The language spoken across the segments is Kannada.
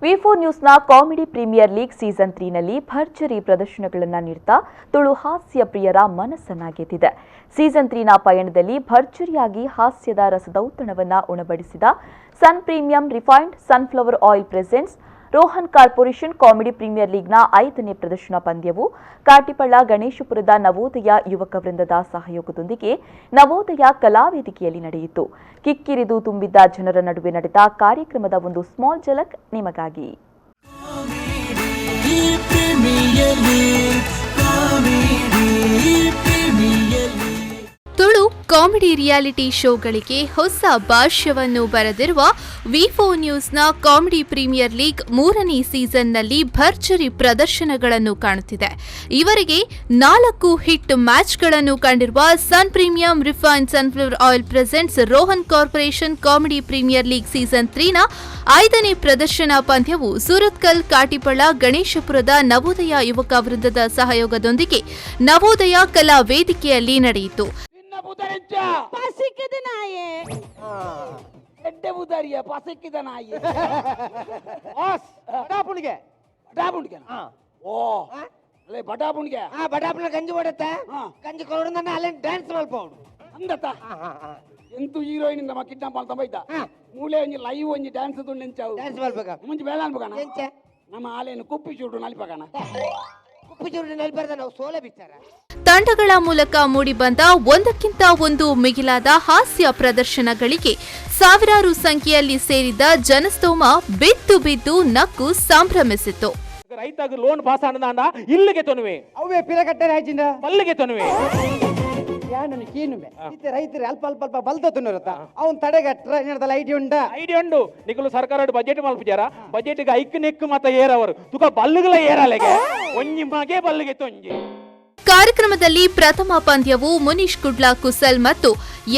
ವಿ4 ನ್ಯೂಸ್ನ ಕಾಮಿಡಿ ಪ್ರೀಮಿಯರ್ ಲೀಗ್ ಸೀಸನ್ 3ನಲ್ಲಿ ಭರ್ಜರಿ ಪ್ರದರ್ಶನಗಳನ್ನು ನೀಡುತ್ತಾ ತುಳು ಹಾಸ್ಯ ಪ್ರಿಯರ ಮನಸ್ಸನ್ನ ಗೆದ್ದಿದೆ. ಸೀಸನ್ 3ನ ಪಯಣದಲ್ಲಿ ಭರ್ಜರಿಯಾಗಿ ಹಾಸ್ಯದ ರಸದೌತಣವನ್ನು ಉಣಬಡಿಸಿದ sun premium refined sunflower oil presents Rohan corporation comedy premier ಲೀಗ್ನ 5ನೇ ಪ್ರದರ್ಶನ ಪಂದ್ಯವು ಕಾಟಿಪಳ್ಳ ಗಣೇಶಪುರದ ನವೋದಯ ಯುವಕ ವೃಂದದ ಸಹಯೋಗದೊಂದಿಗೆ ನವೋದಯ ಕಲಾವೇದಿಕೆಯಲ್ಲಿ ನಡೆಯಿತು. ಕಿಕ್ಕಿರಿದು ತುಂಬಿದ್ದ ಜನರ ನಡುವೆ ನಡೆದ ಕಾರ್ಯಕ್ರಮದ ಒಂದು ಸ್ಮಾಲ್ ಝಲಕ್ ನಿಮಗಾಗಿ. ತುಳು ಕಾಮಿಡಿ ರಿಯಾಲಿಟಿ ಶೋಗಳಿಗೆ ಹೊಸ ಭಾಷ್ಯವನ್ನು ಬರೆದಿರುವ ವಿ4 ನ್ಯೂಸ್ನ ಕಾಮಿಡಿ ಪ್ರೀಮಿಯರ್ ಲೀಗ್ 3ನೇ ಸೀಸನ್ನಲ್ಲಿ ಭರ್ಜರಿ ಪ್ರದರ್ಶನಗಳನ್ನು ಕಾಣುತ್ತಿದೆ. ಇವರಿಗೆ 4 ಹಿಟ್ ಮ್ಯಾಚ್ಗಳನ್ನು ಕಂಡಿರುವ sun premium refined sunflower oil presents Rohan corporation comedy premier league season 3ನ 5ನೇ ಪ್ರದರ್ಶನ ಪಂದ್ಯವು ಸೂರತ್ಕಲ್ ಕಾಟಿಪಳ್ಳ ಗಣೇಶಪುರದ ನವೋದಯ ಯುವಕ ವೃಂದದ ಸಹಯೋಗದೊಂದಿಗೆ ನವೋದಯ ಕಲಾ ವೇದಿಕೆಯಲ್ಲಿ ನಡೆಯಿತು. ಎಂತೂ ಹೀರೋಯಿನ್ ನಮ್ಮ ಕಿಡ್ನಾಪ್ ಮಾಡ್ತಾ ಬೈತಾ ಮೂಲೆ ಒಂಜಿ ಲೈವ್ ಒಂಜಿ ಡ್ಯಾನ್ಸ್ ತುಂಡೆಂಚಾವು ಡ್ಯಾನ್ಸ್ ಮಾಡ್ಬೇಕ ಮುಂಚೆ ಬೇಡ ಅನ್ಬೇಕಣ ನಮ್ಮ ಆಲೆಯನ್ನು ಕುಪ್ಪಿ ಚೂಡು ನಲಿಪಕಣ ಕುಪ್ಪಿ ಚೂಡು ನಲಿಬಾರ್ದ ನಾವು ಸೋಲೆ ಬಿಚ್ಚಾರ. ತಂಡಗಳ ಮೂಲಕ ಮೂಡಿಬಂದ ಒಂದಕ್ಕಿಂತ ಒಂದು ಮಿಗಿಲಾದ ಹಾಸ್ಯ ಪ್ರದರ್ಶನಗಳಿಗೆ ಸಾವಿರಾರು ಸಂಖ್ಯೆಯಲ್ಲಿ ಸೇರಿದ್ದ ಜನಸ್ತೋಮ ಬಿದ್ದು ಬಿದ್ದು ನಕ್ಕು ಸಂಭ್ರಮಿಸಿತು. ರೈತಾಗ ಲೋನ್ ಪಾಸ್ ಆನದಾಂಡ ಇಲ್ಲಿಗೆ ತೊನುವೆ ಅವೇ ಪಿರಕಟ್ಟೆ ರಾಜಿಂದ ಮಲ್ಲಿಗೆ ತೊನುವೆ ಯಾನು ಕೀನುವೆ ಇತ್ತೆ ರೈತರು ಅಲ್ಪ ಅಲ್ಪ ಅಲ್ಪ ಬಲ್ದ ತುನ್ನರತ್ತ ಅವನ್ ತಡೆಗಟ್ರ ಏನದಲ್ಲ ಐಡಿಯಾ ಉಂಡು ನಿಕಲು ಸರ್ಕಾರ ಬಜೆಟ್ ಮಲ್ಪಿಜಾರ ಬಜೆಟ್ ಗೆ ಐಕ್ ನೆಕ್ ಮತ ಏರವರು ತುಕ ಬಲ್ಲುಗಳ ಏರಲೆಗೆ ಒಂಜಿ ಮಗೆ ಬಲ್ಲಿಗೆ ತೊಂಜಿ. ಕಾರ್ಯಕ್ರಮದಲ್ಲಿ ಪ್ರಥಮ ಪಂದ್ಯವು ಮುನೀಶ್ ಕುಡ್ಲಾ ಕುಸಲ್ ಮತ್ತು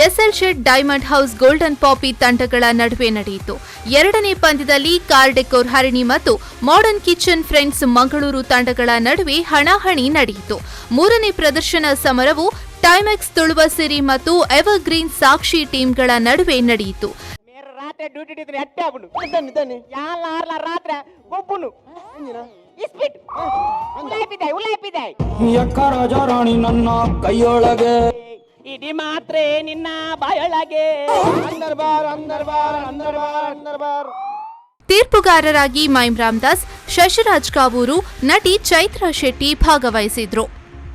SL shed diamond House Golden Poppy ತಂಡಗಳ ನಡುವೆ ನಡೆಯಿತು. 2ನೇ ಪಂದ್ಯದಲ್ಲಿ ಕಾರ್ ಡೆಕೋರ್ ಹರಿಣಿ ಮತ್ತು ಮಾಡರ್ನ್ ಕಿಚನ್ ಫ್ರೆಂಡ್ಸ್ ಮಂಗಳೂರು ತಂಡಗಳ ನಡುವೆ ಹಣಾಹಣಿ ನಡೆಯಿತು. 3ನೇ ಪ್ರದರ್ಶನ ಸಮರವು ಟೈಮೆಕ್ಸ್ ತುಳುವಸಿರಿ ಮತ್ತು ಎವರ್ಗ್ರೀನ್ ಸಾಕ್ಷಿ ಟೀಮ್ಗಳ ನಡುವೆ ನಡೆಯಿತು. ನನ್ನ ಕೈಯೊಳಗೆ ಇಡಿ ಮಾತ್ರೆ ನಿನ್ನ ಬಾಯೊಳಗೆ. ತೀರ್ಪುಗಾರರಾಗಿ ಮೈಮ್ ರಾಮದಾಸ್, ಶಶಿರಾಜ್ ಕಾವೂರು, ನಟಿ ಚೈತ್ರಾ ಶೆಟ್ಟಿ ಭಾಗವಹಿಸಿದ್ರು.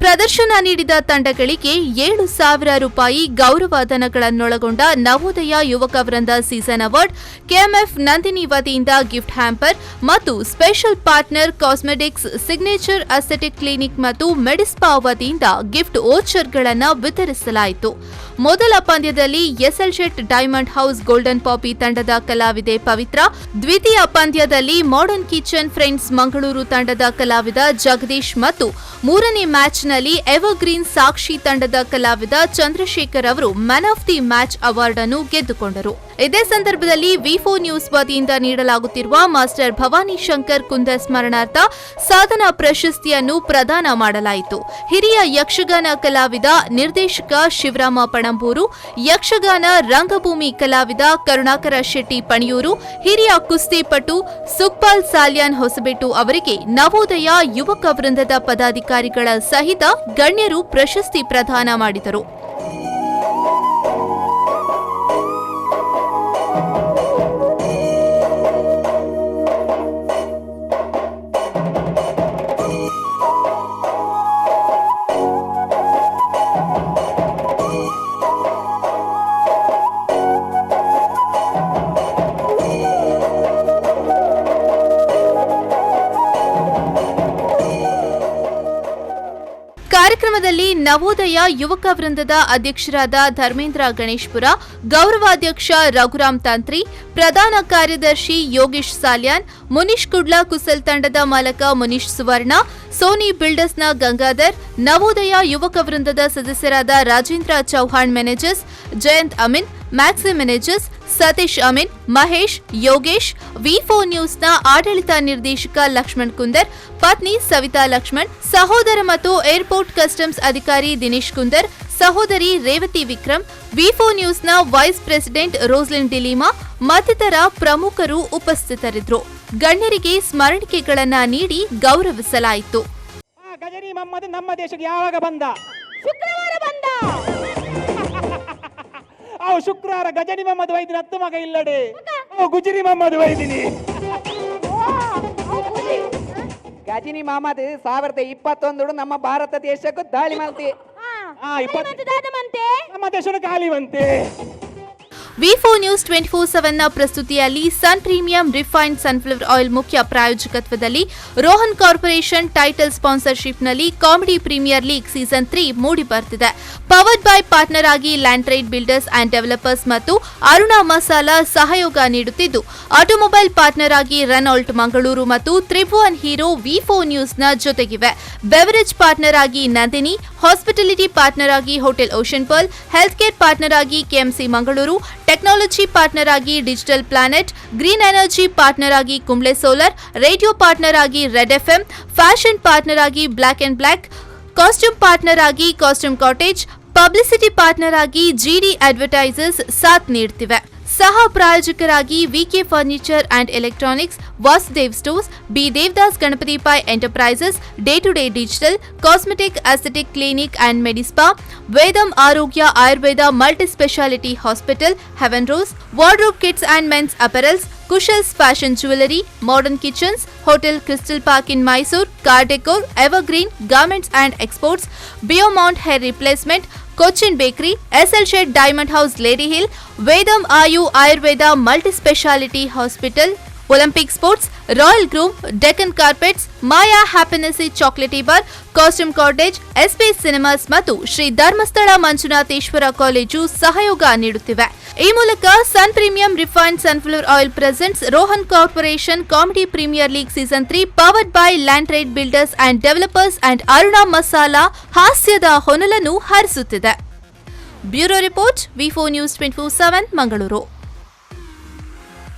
ಪ್ರದರ್ಶನ ನೀಡಿದ ತಂಡಗಳಿಗೆ 7,000 ರೂಪಾಯಿ ಗೌರವಧನಗಳನ್ನೊಳಗೊಂಡ ನವೋದಯ ಯುವಕ ವೃಂದ ಸೀಸನ್ ಅವಾರ್ಡ್, ಕೆಎಂಎಫ್ ನಂದಿನಿ ವತಿಯಿಂದ ಗಿಫ್ಟ್ ಹ್ಯಾಂಪರ್ ಮತ್ತು special partner cosmetics signature aesthetic clinic ಮತ್ತು ಮೆಡಿಸ್ಪಾ ವತಿಯಿಂದ ಗಿಫ್ಟ್ ವೋಚರ್ಗಳನ್ನು ವಿತರಿಸಲಾಯಿತು. ಮೊದಲ ಪಂದ್ಯದಲ್ಲಿ SL Shet Diamond House Golden Poppy ತಂಡದ ಕಲಾವಿದೆ ಪವಿತ್ರ, ದ್ವಿತೀಯ ಪಂದ್ಯದಲ್ಲಿ ಮಾಡರ್ನ್ ಕಿಚನ್ ಫ್ರೆಂಡ್ಸ್ ಮಂಗಳೂರು ತಂಡದ ಕಲಾವಿದ ಜಗದೀಶ್ ಮತ್ತು 3ನೇ ಮ್ಯಾಚ್ನಲ್ಲಿ ಎವರ್ಗ್ರೀನ್ ಸಾಕ್ಷಿ ತಂಡದ ಕಲಾವಿದ ಚಂದ್ರಶೇಖರ್ ಅವರು man of the match award ಅನ್ನು ಗೆದ್ದುಕೊಂಡರು. ಇದೇ ಸಂದರ್ಭದಲ್ಲಿ ವಿ4 ನ್ಯೂಸ್ ವತಿಯಿಂದ ನೀಡಲಾಗುತ್ತಿರುವ ಮಾಸ್ಟರ್ ಭವಾನಿ ಶಂಕರ್ ಕುಂದ ಸ್ಮರಣಾರ್ಥ ಸಾಧನಾ ಪ್ರಶಸ್ತಿಯನ್ನು ಪ್ರದಾನ ಮಾಡಲಾಯಿತು. ಹಿರಿಯ ಯಕ್ಷಗಾನ ಕಲಾವಿದ ನಿರ್ದೇಶಕ ಶಿವರಾಮ ಪಣಂಬೂರು, ಯಕ್ಷಗಾನ ರಂಗಭೂಮಿ ಕಲಾವಿದ ಕರುಣಾಕರ ಶೆಟ್ಟಿ ಪಣಿಯೂರು, ಹಿರಿಯ ಕುಸ್ತಿಪಟು ಸುಕ್ಪಾಲ್ ಸಾಲ್ಯಾನ್ ಹೊಸಬೆಟ್ಟು ಅವರಿಗೆ ನವೋದಯ ಯುವಕ ವೃಂದದ ಪದಾಧಿಕಾರಿಗಳ ಸಹಿತ ಗಣ್ಯರು ಪ್ರಶಸ್ತಿ ಪ್ರದಾನ ಮಾಡಿದರು. ಕಾರ್ಯಕ್ರಮದಲ್ಲಿ ನವೋದಯ ಯುವಕ ವೃಂದದ ಅಧ್ಯಕ್ಷರಾದ ಧರ್ಮೇಂದ್ರ ಗಣೇಶ್ಪುರ, ಗೌರವಾಧ್ಯಕ್ಷ ರಘುರಾಮ್ ತಂತ್ರಿ, ಪ್ರಧಾನ ಕಾರ್ಯದರ್ಶಿ ಯೋಗೇಶ್ ಸಾಲ್ಯಾನ್, ಮುನೀಶ್ ಕುಡ್ಲಾ ಕುಸಲ್ ತಂಡದ ಮಾಲಕ ಮುನೀಶ್ ಸುವರ್ಣ, ಸೋನಿ ಬಿಲ್ಡರ್ಸ್ನ ಗಂಗಾಧರ್, ನವೋದಯ ಯುವಕ ವೃಂದದ ಸದಸ್ಯರಾದ Rajendra Chauhan managers, Jayant Amin, maxi managers, Satish Amin, Mahesh, Yogesh, ವಿ4 ನ್ಯೂಸ್ನ ಆಡಳಿತ ನಿರ್ದೇಶಕ ಲಕ್ಷ್ಮಣ್ ಕುಂದರ್, ಪತ್ನಿ ಸವಿತಾ ಲಕ್ಷ್ಮಣ್, ಸಹೋದರ ಮತ್ತು ಏರ್ಪೋರ್ಟ್ ಕಸ್ಟಮ್ಸ್ ಅಧಿಕಾರಿ ದಿನೇಶ್ ಕುಂದರ್, ಸಹೋದರಿ ರೇವತಿ ವಿಕ್ರಮ್, ವಿ4 ನ್ಯೂಸ್ನ ವೈಸ್ ಪ್ರೆಸಿಡೆಂಟ್ ರೋಸ್ಲಿನ್ ಡಿಲಿಮಾ ಮತ್ತಿತರ ಪ್ರಮುಖರು ಉಪಸ್ಥಿತರಿದ್ದರು. ಗಣ್ಯರಿಗೆ ಸ್ಮರಣಿಕೆಗಳನ್ನ ನೀಡಿ ಗೌರವಿಸಲಾಯಿತು. ಗಜನಿ ಮೊಹಮ್ಮದ್ ನಮ್ಮ ದೇಶಕ್ಕೆ ಯಾವಾಗ ಬಂದ? ಶುಕ್ರವಾರ ಬಂದ. ಅವು ಶುಕ್ರವಾರ ಗಜನಿ ಮೊಹಮ್ಮದ್ ವೈದಿನ ಹತ್ತು ಮಗ ಇಲ್ಲಡೆ ಅವು ಗುಜರಿ ಮೊಹಮ್ಮದ್ ವೈದಿನಿ. ಗಜನಿ ಮಹಮ್ಮದ್ 2021 ನಮ್ಮ ಭಾರತ ದೇಶಕ್ಕೂ ದಾಳಿ ಮಾಡ್ತಿ. ನಮ್ಮ ದೇಶದ ಕಾಲಿವಂತೆ. V4 ನ್ಯೂಸ್ 24/7ನ ಪ್ರಸ್ತುತಿಯಲ್ಲಿ sun premium refined sunflower oil ಮುಖ್ಯ ಪ್ರಾಯೋಜಕತ್ವದಲ್ಲಿ ರೋಹನ್ ಕಾರ್ಪೊರೇಷನ್ ಟೈಟಲ್ ಸ್ಪಾನ್ಸರ್ಶಿಪ್ನಲ್ಲಿ ಕಾಮಿಡಿ ಪ್ರೀಮಿಯರ್ ಲೀಗ್ ಸೀಸನ್ 3 ಮೂಡಿ ಬರ್ತಿದೆ. ಪವರ್ಡ್ ಬೈ ಪಾರ್ಟ್ನರ್ ಆಗಿ land trade builders and developers ಮತ್ತು ಅರುಣಾ ಮಸಾಲಾ ಸಹಯೋಗ ನೀಡುತ್ತಿದ್ದು, ಆಟೋಮೊಬೈಲ್ ಪಾರ್ಟ್ನರ್ ಆಗಿ ರೆನಾಲ್ಟ್ ಮಂಗಳೂರು ಮತ್ತು ತ್ರಿಭುವನ್ ಹೀರೋ V4 ನ್ಯೂಸ್ನ ಜೊತೆಗಿವೆ. ಬೆವರೇಜ್ ಪಾರ್ಟ್ನರ್ ಆಗಿ ನಂದಿನಿ, ಹಾಸ್ಪಿಟಾಲಿಟಿ ಪಾರ್ಟ್ನರ್ ಆಗಿ hotel ocean pearl, health care partner ಆಗಿ ಕೆಎಂಸಿ ಮಂಗಳೂರು, ಟೆಕ್ನಾಲಜಿ ಪಾರ್ಟ್ನರ್ ಆಗಿ digital planet, green energy partner ಆಗಿ ಕುಂಬ್ಳೆ ಸೋಲಾರ್, ರೇಡಿಯೋ ಪಾರ್ಟ್ನರ್ ಆಗಿ ರೆಡ್ ಎಫ್ಎಂ, ಫ್ಯಾಷನ್ ಪಾರ್ಟ್ನರ್ ಆಗಿ black and black, costume partner ಆಗಿ ಕಾಸ್ಟ್ಯೂಮ್ ಕಾಟೇಜ್, ಪಬ್ಲಿಸಿಟಿ ಪಾರ್ಟ್ನರ್ ಆಗಿ ಜಿಡಿ ಅಡ್ವರ್ಟೈಸರ್ಸ್ ಸಾಥ್ ನೀಡುತ್ತಿವೆ. ಸಹ ಪ್ರಾಯೋಜಕರಾಗಿ VK furniture and electronics, Vasudev stores, B Devdas Ganapati Pai enterprises, day to day digital, cosmetic aesthetic clinic and medispa, Vedam ಆರೋಗ್ಯ Ayurveda multi speciality hospital, heaven rose, wardrobe kids and men's apparels, Kushal's fashion jewellery, modern kitchens, hotel crystal park in Mysore, car decor, evergreen garments and exports, ಬಿಯೋಮೌಂಟ್ hair replacement, Cochin bakery, SL shed diamond house lady hill, Vedam ಆಯು Ayurveda multi speciality hospital, Olympic sports, royal groom, Deccan carpets, Maya happiness chocolaty bar, costume cottage, SP cinemas ಮತ್ತು ಶ್ರೀ ಧರ್ಮಸ್ಥಳ ಮಂಜುನಾಥೇಶ್ವರ ಕಾಲೇಜು ಸಹಯೋಗ ನೀಡುತ್ತಿವೆ. ಈ ಮೂಲಕ sun premium refined sunflower oil presents Rohan corporation comedy premier league season 3 powered by land trade builders and developers and Aruna masala ಹಾಸ್ಯದ ಹೊನಲನ್ನು ಹರಿಸುತ್ತಿದೆ. Bureau report V4 news 24/7 Mangaluru.